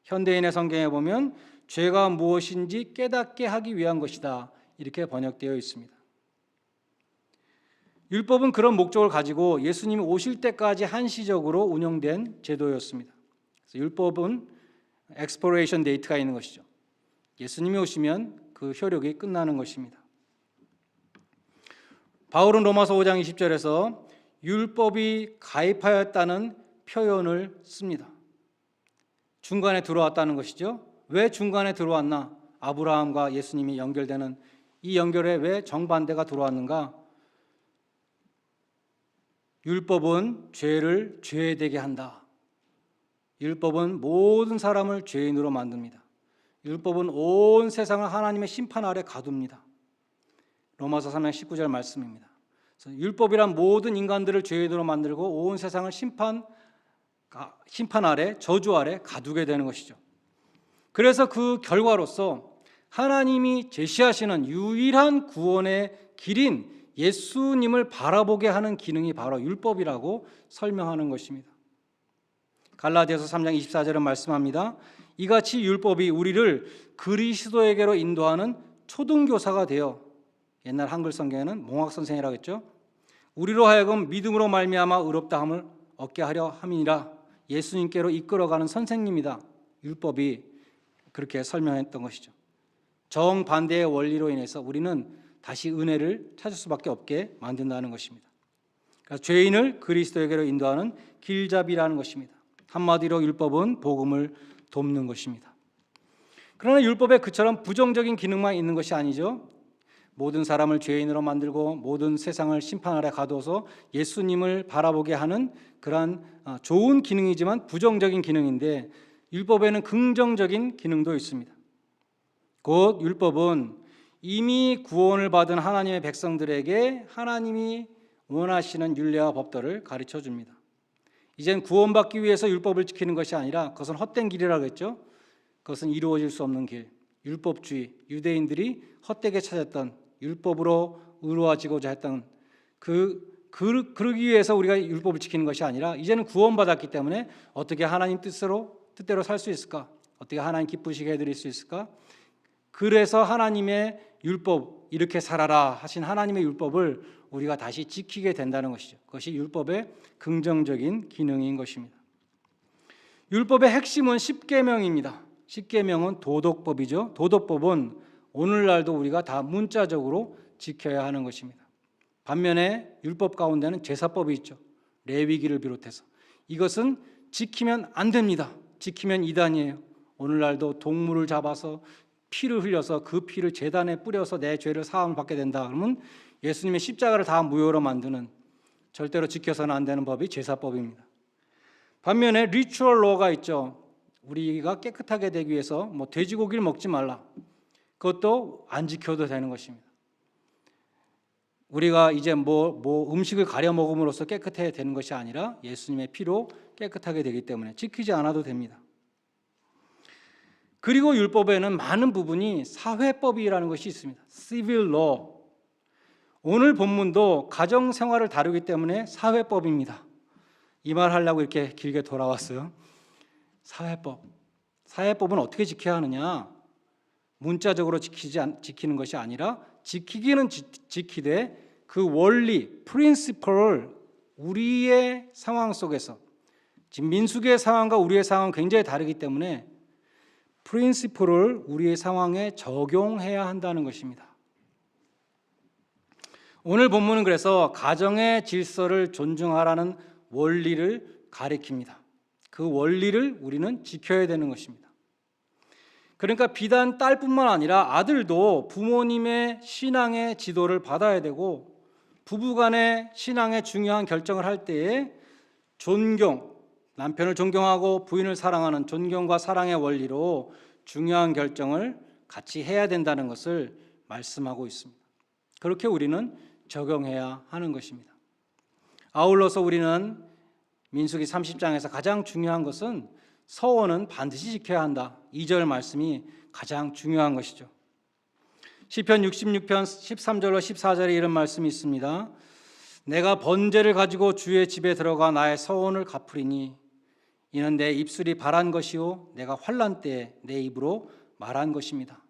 현대인의 성경에 보면 죄가 무엇인지 깨닫게 하기 위한 것이다. 이렇게 번역되어 있습니다. 율법은 그런 목적을 가지고 예수님이 오실 때까지 한시적으로 운영된 제도였습니다. 그래서 율법은 expiration date가 있는 것이죠. 예수님이 오시면 그 효력이 끝나는 것입니다. 바울은 로마서 5장 20절에서 율법이 가입하였다는 표현을 씁니다. 중간에 들어왔다는 것이죠. 왜 중간에 들어왔나? 아브라함과 예수님이 연결되는 이 연결에 왜 정반대가 들어왔는가? 율법은 죄를 죄되게 한다. 율법은 모든 사람을 죄인으로 만듭니다. 율법은 온 세상을 하나님의 심판 아래 가둡니다. 로마서 3장 19절 말씀입니다. 그래서 율법이란 모든 인간들을 죄인으로 만들고 온 세상을 심판 아래, 저주 아래 가두게 되는 것이죠. 그래서 그 결과로서 하나님이 제시하시는 유일한 구원의 길인 예수님을 바라보게 하는 기능이 바로 율법이라고 설명하는 것입니다. 갈라디아서 3장 24절은 말씀합니다. 이같이 율법이 우리를 그리스도에게로 인도하는 초등교사가 되어, 옛날 한글 성경에는 몽학 선생이라고 했죠. 우리로 하여금 믿음으로 말미암아 의롭다함을 얻게 하려 함이니라. 예수님께로 이끌어가는 선생님이다. 율법이 그렇게 설명했던 것이죠. 정반대의 원리로 인해서 우리는 다시 은혜를 찾을 수밖에 없게 만든다는 것입니다. 그래서 죄인을 그리스도에게로 인도하는 길잡이라는 것입니다. 한마디로 율법은 복음을 돕는 것입니다. 그러나 율법에 그처럼 부정적인 기능만 있는 것이 아니죠. 모든 사람을 죄인으로 만들고 모든 세상을 심판 아래 가둬서 예수님을 바라보게 하는 그러한 좋은 기능이지만 부정적인 기능인데, 율법에는 긍정적인 기능도 있습니다. 곧 율법은 이미 구원을 받은 하나님의 백성들에게 하나님이 원하시는 율례와 법도를 가르쳐 줍니다. 이젠 구원받기 위해서 율법을 지키는 것이 아니라 그것은 헛된 길이라고 했죠. 그것은 이루어질 수 없는 길, 율법주의, 유대인들이 헛되게 찾았던 율법으로 의로워지고자 했던 그러기 위해서 우리가 율법을 지키는 것이 아니라, 이제는 구원받았기 때문에 어떻게 하나님 뜻대로 살 수 있을까? 어떻게 하나님 기쁘시게 해드릴 수 있을까? 그래서 하나님의 율법, 이렇게 살아라 하신 하나님의 율법을 우리가 다시 지키게 된다는 것이죠. 그것이 율법의 긍정적인 기능인 것입니다. 율법의 핵심은 십계명입니다. 십계명은 도덕법이죠. 도덕법은 오늘날도 우리가 다 문자적으로 지켜야 하는 것입니다. 반면에 율법 가운데는 제사법이 있죠. 레위기를 비롯해서. 이것은 지키면 안 됩니다. 지키면 이단이에요. 오늘날도 동물을 잡아서 피를 흘려서 그 피를 제단에 뿌려서 내 죄를 사함을 받게 된다 그러면 예수님의 십자가를 다 무효로 만드는, 절대로 지켜서는 안 되는 법이 제사법입니다. 반면에 리추얼 로가 있죠. 우리가 깨끗하게 되기 위해서 돼지고기를 먹지 말라, 그것도 안 지켜도 되는 것입니다. 우리가 이제 음식을 가려 먹음으로써 깨끗해야 되는 것이 아니라 예수님의 피로 깨끗하게 되기 때문에 지키지 않아도 됩니다. 그리고 율법에는 많은 부분이 사회법이라는 것이 있습니다. Civil Law. 오늘 본문도 가정생활을 다루기 때문에 사회법입니다. 이 말 하려고 이렇게 길게 돌아왔어요. 사회법은 어떻게 지켜야 하느냐? 문자적으로 지키는 것이 아니라 지키기는 지키되 그 원리, 프린시플을 우리의 상황 속에서, 지금 민수기의 상황과 우리의 상황은 굉장히 다르기 때문에 프린시플을 우리의 상황에 적용해야 한다는 것입니다. 오늘 본문은 그래서 가정의 질서를 존중하라는 원리를 가리킵니다. 그 원리를 우리는 지켜야 되는 것입니다. 그러니까 비단 딸뿐만 아니라 아들도 부모님의 신앙의 지도를 받아야 되고, 부부간의 신앙의 중요한 결정을 할 때에 남편을 존경하고 부인을 사랑하는 존경과 사랑의 원리로 중요한 결정을 같이 해야 된다는 것을 말씀하고 있습니다. 그렇게 우리는 적용해야 하는 것입니다. 아울러서 우리는 민수기 30장에서 가장 중요한 것은 서원은 반드시 지켜야 한다. 2절 말씀이 가장 중요한 것이죠. 시편 66편 13절로 14절에 이런 말씀이 있습니다. 내가 번제를 가지고 주의 집에 들어가 나의 서원을 갚으리니 이는 내 입술이 바란 것이요 내가 환난 때에 내 입으로 말한 것입니다.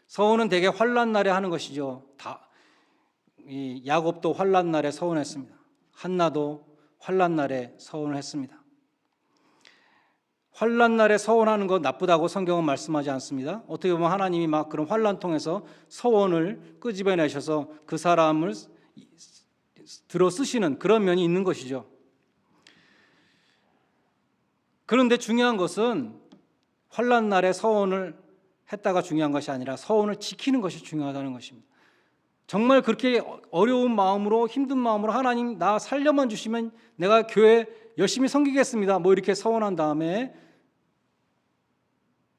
서원은 대개 환난 날에 하는 것이죠. 야곱도 환난 날에 서원했습니다. 한나도 환난 날에 서원을 했습니다. 환난 날에 서원하는 것 나쁘다고 성경은 말씀하지 않습니다. 어떻게 보면 하나님이 막 그런 환난 통해서 서원을 끄집어내셔서 그 사람을 들어 쓰시는 그런 면이 있는 것이죠. 그런데 중요한 것은 환난 날에 서원을 했다가 중요한 것이 아니라 서원을 지키는 것이 중요하다는 것입니다. 정말 그렇게 어려운 마음으로 힘든 마음으로 하나님 나 살려만 주시면 내가 교회 열심히 섬기겠습니다. 뭐 이렇게 서원한 다음에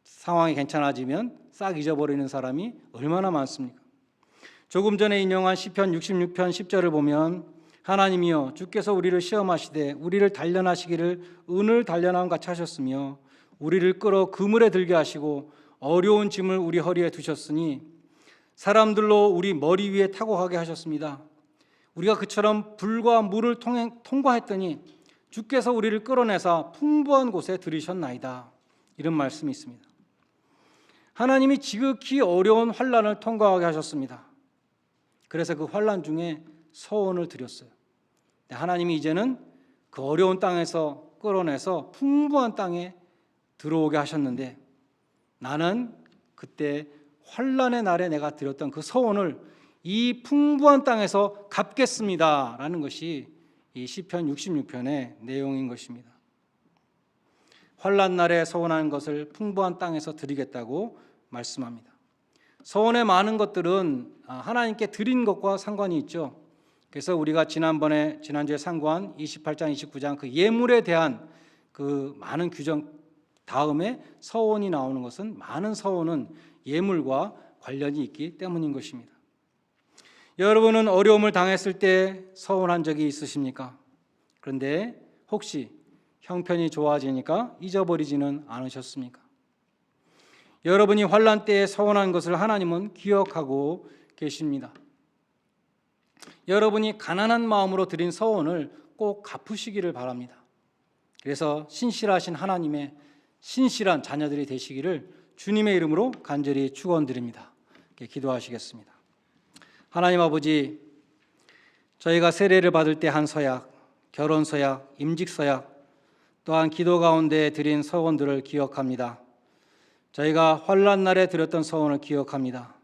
상황이 괜찮아지면 싹 잊어버리는 사람이 얼마나 많습니까? 조금 전에 인용한 시편 66편 10절을 보면 하나님이여 주께서 우리를 시험하시되 우리를 단련하시기를 은을 단련함 같이 하셨으며 우리를 끌어 그물에 들게 하시고 어려운 짐을 우리 허리에 두셨으니 사람들로 우리 머리 위에 타고 가게 하셨습니다. 우리가 그처럼 불과 물을 통과했더니 주께서 우리를 끌어내사 풍부한 곳에 들이셨나이다. 이런 말씀이 있습니다. 하나님이 지극히 어려운 환난을 통과하게 하셨습니다. 그래서 그 환난 중에 서원을 드렸어요. 하나님이 이제는 그 어려운 땅에서 끌어내서 풍부한 땅에 들어오게 하셨는데 나는 그때 환난의 날에 내가 드렸던 그 서원을 이 풍부한 땅에서 갚겠습니다라는 것이 이 시편 66편의 내용인 것입니다. 환난 날에 서원한 것을 풍부한 땅에서 드리겠다고 말씀합니다. 서원의 많은 것들은 하나님께 드린 것과 상관이 있죠. 그래서 우리가 지난주에 상고한 28장, 29장 그 예물에 대한 그 많은 규정 다음에 서원이 나오는 것은 많은 서원은 예물과 관련이 있기 때문인 것입니다. 여러분은 어려움을 당했을 때 서원한 적이 있으십니까? 그런데 혹시 형편이 좋아지니까 잊어버리지는 않으셨습니까? 여러분이 환난 때에 서원한 것을 하나님은 기억하고 계십니다. 여러분이 가난한 마음으로 드린 서원을 꼭 갚으시기를 바랍니다. 그래서 신실하신 하나님의 신실한 자녀들이 되시기를 주님의 이름으로 간절히 축원드립니다. 기도하시겠습니다. 하나님 아버지, 저희가 세례를 받을 때 한 서약, 결혼 서약, 임직 서약, 또한 기도 가운데 드린 서원들을 기억합니다. 저희가 환난 날에 드렸던 서원을 기억합니다.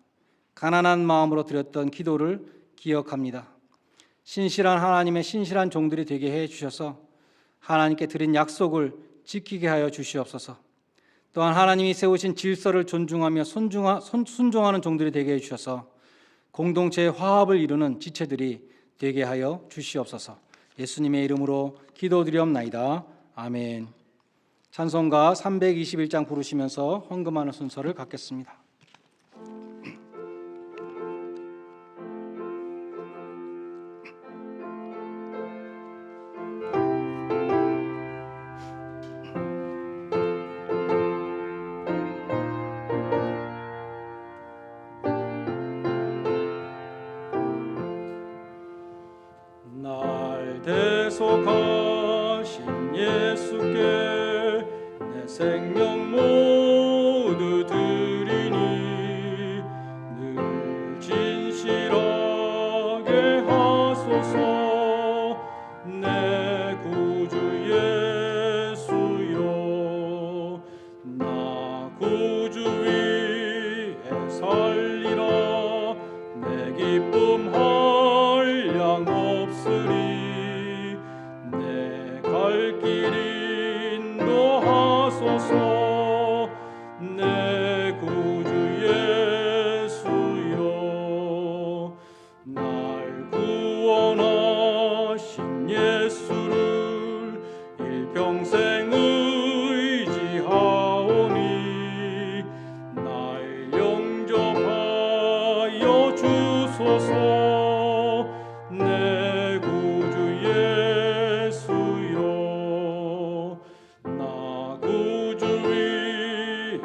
가난한 마음으로 드렸던 기도를 기억합니다. 신실한 하나님의 신실한 종들이 되게 해 주셔서 하나님께 드린 약속을 지키게 하여 주시옵소서. 또한 하나님이 세우신 질서를 존중하며 순종하는 종들이 되게 해 주셔서 공동체의 화합을 이루는 지체들이 되게 하여 주시옵소서. 예수님의 이름으로 기도드리옵나이다. 아멘. 찬송가 321장 부르시면서 헌금하는 순서를 갖겠습니다. 날 대속하신 예수께 내 생명 모두 드리니 늘 진실하게 하소서. 내 구주 예수여, 나 구주 위에 살리라. 내 기쁨 한량 없으리. 내 갈 길 인도하소서. 내 구주 예수여, 날 구원하신 예수를 일평생 의지하오니 날 영접하여 주소서. 내 구주 예수여, 나 구주 위에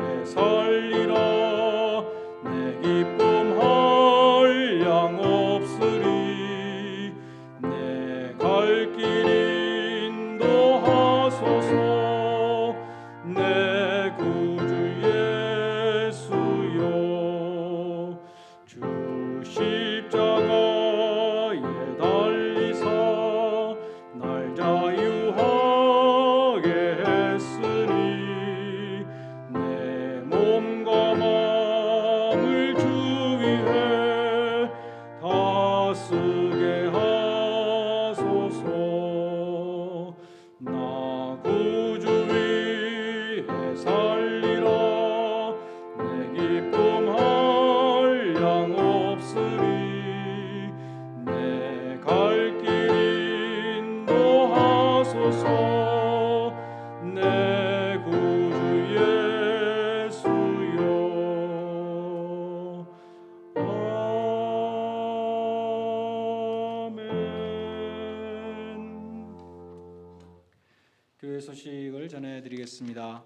말씀을 전해드리겠습니다.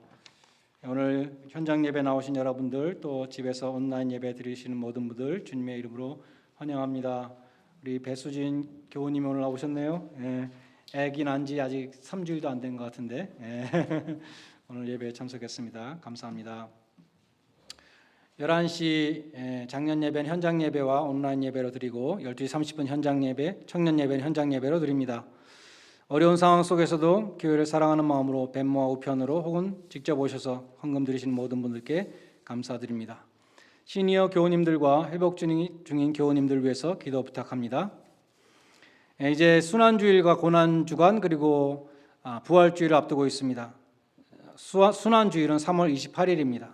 오늘 현장 예배 나오신 여러분들, 또 집에서 온라인 예배 드리시는 모든 분들 주님의 이름으로 환영합니다. 우리 배수진 교우님 오늘 나오셨네요. 아기 난 지 아직 3주일도 안 된 것 같은데 오늘 예배에 참석했습니다. 감사합니다. 11시 작년 예배는 현장 예배와 온라인 예배로 드리고 12시 30분 현장 예배, 청년 예배는 현장 예배로 드립니다. 어려운 상황 속에서도 교회를 사랑하는 마음으로 벤모와 우편으로 혹은 직접 오셔서 헌금 드리시는 모든 분들께 감사드립니다. 시니어 교우님들과 회복 중인 교우님들 위해서 기도 부탁합니다. 이제 순환주일과 고난주간 그리고 부활주일을 앞두고 있습니다. 순환주일은 3월 28일입니다.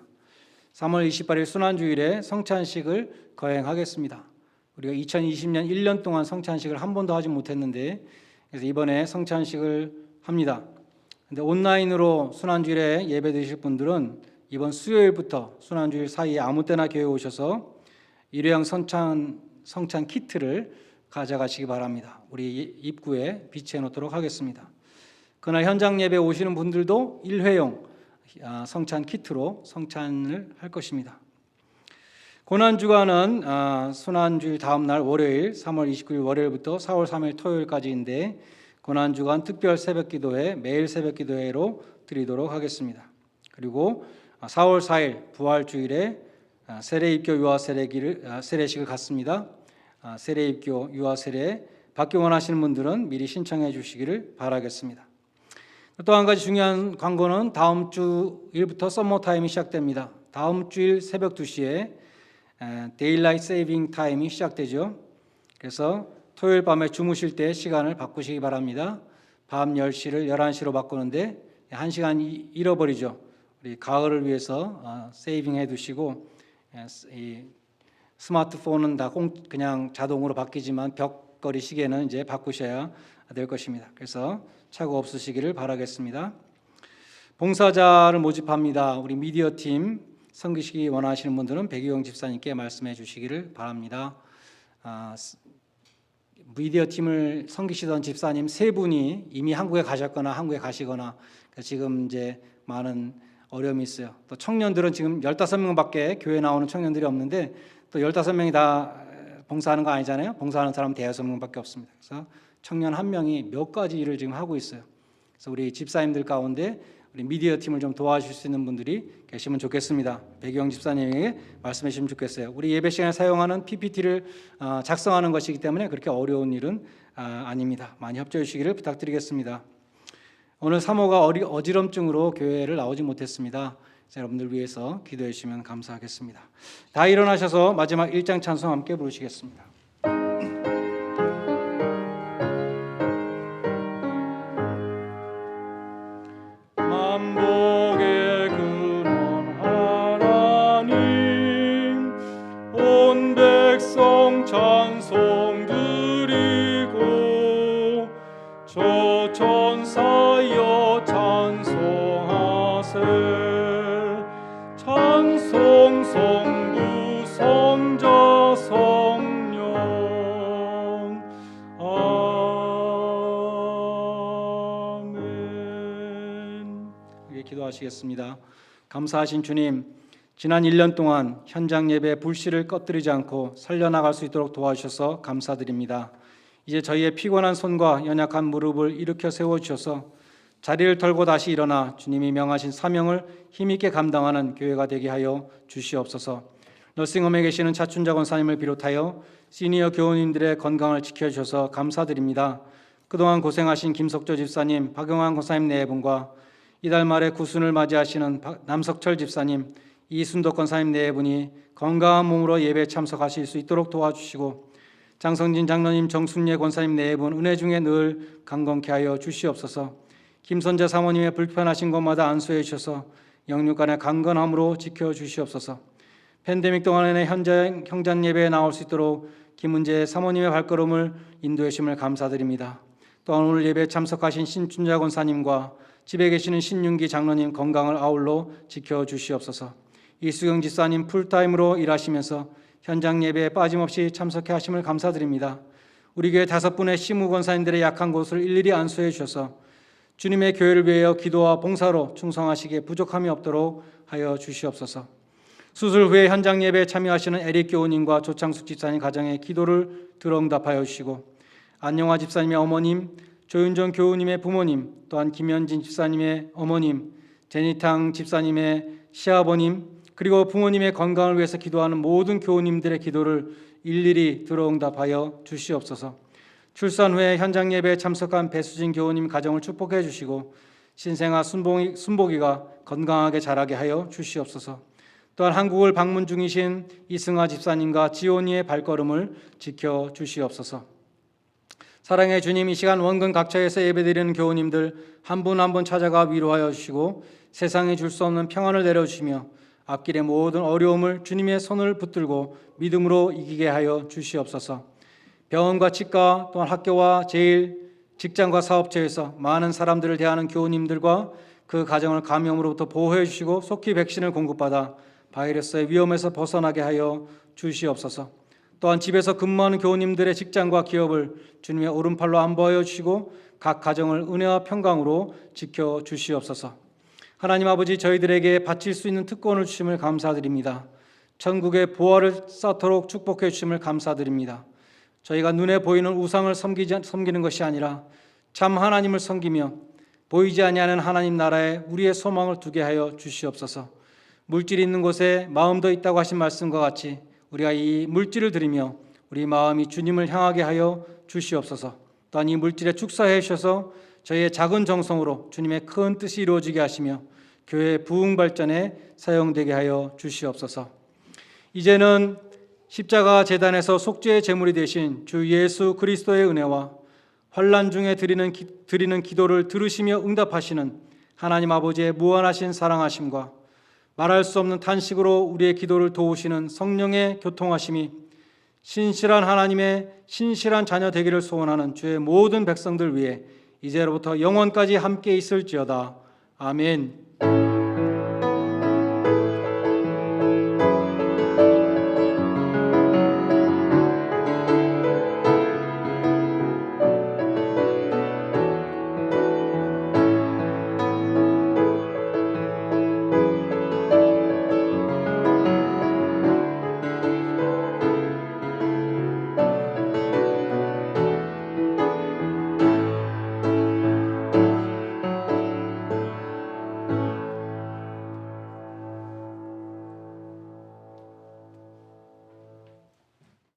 3월 28일 순환주일에 성찬식을 거행하겠습니다. 우리가 2020년 1년 동안 성찬식을 한 번도 하지 못했는데 그래서 이번에 성찬식을 합니다. 근데 온라인으로 순환주일에 예배 드실 분들은 이번 수요일부터 순환주일 사이에 아무 때나 교회 오셔서 일회용 성찬 키트를 가져가시기 바랍니다. 우리 입구에 비치해 놓도록 하겠습니다. 그날 현장 예배 오시는 분들도 일회용 성찬 키트로 성찬을 할 것입니다. 고난주간은 순환주일 다음 날 월요일 3월 29일 월요일부터 4월 3일 토요일까지인데 고난주간 특별 새벽기도회 매일 새벽기도회로 드리도록 하겠습니다. 그리고 4월 4일 부활주일에 세례입교 유아 세례식을 갖습니다. 세례입교 유아 세례 받기 원하시는 분들은 미리 신청해 주시기를 바라겠습니다. 또 한 가지 중요한 광고는 다음 주일부터 썸머 타임이 시작됩니다. 다음 주일 새벽 2시에 데일라이트 세이빙 타임이 시작되죠. 그래서 토요일 밤에 주무실 때 시간을 바꾸시기 바랍니다. 밤 10시를 11시로 바꾸는데 1시간 잃어버리죠. 우리 가을을 위해서 세이빙해 두시고 이 스마트폰은 다 그냥 자동으로 바뀌지만 벽걸이 시계는 이제 바꾸셔야 될 것입니다. 그래서 착오 없으시기를 바라겠습니다. 봉사자를 모집합니다. 우리 미디어 팀 섬기시기 원하시는 분들은 백유영 집사님께 말씀해 주시기를 바랍니다. 미디어 팀을 섬기시던 집사님 3분이 이미 한국에 가셨거나 한국에 가시거나 지금 이제 많은 어려움이 있어요. 또 청년들은 지금 15명밖에 교회 나오는 청년들이 없는데 또 15명이 다 봉사하는 거 아니잖아요. 봉사하는 사람은 6명밖에 없습니다. 그래서 청년 1명이 몇 가지 일을 지금 하고 있어요. 그래서 우리 집사님들 가운데 우리 미디어 팀을 좀 도와주실 수 있는 분들이 계시면 좋겠습니다. 백영 집사님에게 말씀해 주시면 좋겠어요. 우리 예배 시간에 사용하는 PPT를 작성하는 것이기 때문에 그렇게 어려운 일은 아닙니다. 많이 협조해 주시기를 부탁드리겠습니다. 오늘 사모가 어지럼증으로 교회를 나오지 못했습니다. 여러분들 위해서 기도해 주시면 감사하겠습니다. 다 일어나셔서 마지막 1장 찬송 함께 부르시겠습니다. 만복의 근원 하나님 온 백성 찬송 드리고 저 천사여 찬송하세 찬송 성부 성자 성령 아멘. 기도하시겠습니다. 감사하신 주님, 지난 1년 동안 현장 예배 불씨를 꺼뜨리지 않고 살려나갈 수 있도록 도와주셔서 감사드립니다. 이제 저희의 피곤한 손과 연약한 무릎을 일으켜 세워주셔서 자리를 털고 다시 일어나 주님이 명하신 사명을 힘있게 감당하는 교회가 되게 하여 주시옵소서. 너싱홈에 계시는 차춘자 권사님을 비롯하여 시니어 교우님들의 건강을 지켜주셔서 감사드립니다. 그동안 고생하신 김석조 집사님, 박용환 권사님 네 분과 이달 말에 구순을 맞이하시는 남석철 집사님, 이순덕 권사님 네 분이 건강한 몸으로 예배에 참석하실 수 있도록 도와주시고 장성진 장로님, 정순예 권사님 네 분 은혜 중에 늘 강건케 하여 주시옵소서. 김선재 사모님의 불편하신 곳마다 안수해 주셔서 영육간의 강건함으로 지켜주시옵소서. 팬데믹 동안에 현장 예배에 나올 수 있도록 김은재 사모님의 발걸음을 인도해 주심을 감사드립니다. 또한 오늘 예배에 참석하신 신춘자 권사님과 집에 계시는 신윤기 장로님 건강을 아울러 지켜주시옵소서. 이수경 집사님 풀타임으로 일하시면서 현장 예배에 빠짐없이 참석해 하심을 감사드립니다. 우리 교회 5분의 시무 권사님들의 약한 곳을 일일이 안수해 주셔서 주님의 교회를 위하여 기도와 봉사로 충성하시기에 부족함이 없도록 하여 주시옵소서. 수술 후에 현장 예배에 참여하시는 에릭 교우님과 조창숙 집사님 가정의 기도를 들어응답하여 주시고, 안영화 집사님의 어머님, 조윤정 교우님의 부모님, 또한 김현진 집사님의 어머님, 제니탕 집사님의 시아버님, 그리고 부모님의 건강을 위해서 기도하는 모든 교우님들의 기도를 일일이 들어응답하여 주시옵소서. 출산 후에 현장 예배에 참석한 배수진 교우님 가정을 축복해 주시고, 신생아 순복이가 건강하게 자라게 하여 주시옵소서. 또한 한국을 방문 중이신 이승아 집사님과 지온이의 발걸음을 지켜 주시옵소서. 사랑의 주님, 이 시간 원근 각처에서 예배드리는 교우님들 한 분 한 분 찾아가 위로하여 주시고, 세상에 줄 수 없는 평안을 내려주시며 앞길의 모든 어려움을 주님의 손을 붙들고 믿음으로 이기게 하여 주시옵소서. 병원과 치과, 또한 학교와 제일, 직장과 사업처에서 많은 사람들을 대하는 교우님들과 그 가정을 감염으로부터 보호해 주시고 속히 백신을 공급받아 바이러스의 위험에서 벗어나게 하여 주시옵소서. 또한 집에서 근무하는 교우님들의 직장과 기업을 주님의 오른팔로 안보하여 주시고 각 가정을 은혜와 평강으로 지켜 주시옵소서. 하나님 아버지, 저희들에게 바칠 수 있는 특권을 주심을 감사드립니다. 천국의 보화를 쌓도록 축복해 주심을 감사드립니다. 저희가 눈에 보이는 우상을 섬기는 것이 아니라 참 하나님을 섬기며 보이지 아니하는 하나님 나라에 우리의 소망을 두게 하여 주시옵소서. 물질이 있는 곳에 마음도 있다고 하신 말씀과 같이 우리가 이 물질을 드리며 우리 마음이 주님을 향하게 하여 주시옵소서. 또한 이 물질에 축사해 주셔서 저희의 작은 정성으로 주님의 큰 뜻이 이루어지게 하시며 교회의 부흥 발전에 사용되게 하여 주시옵소서. 이제는 십자가 제단에서 속죄의 제물이 되신 주 예수 그리스도의 은혜와 환난 중에 드리는 기도를 들으시며 응답하시는 하나님 아버지의 무한하신 사랑하심과 말할 수 없는 탄식으로 우리의 기도를 도우시는 성령의 교통하심이 신실한 하나님의 신실한 자녀 되기를 소원하는 주의 모든 백성들 위해 이제로부터 영원까지 함께 있을지어다. 아멘.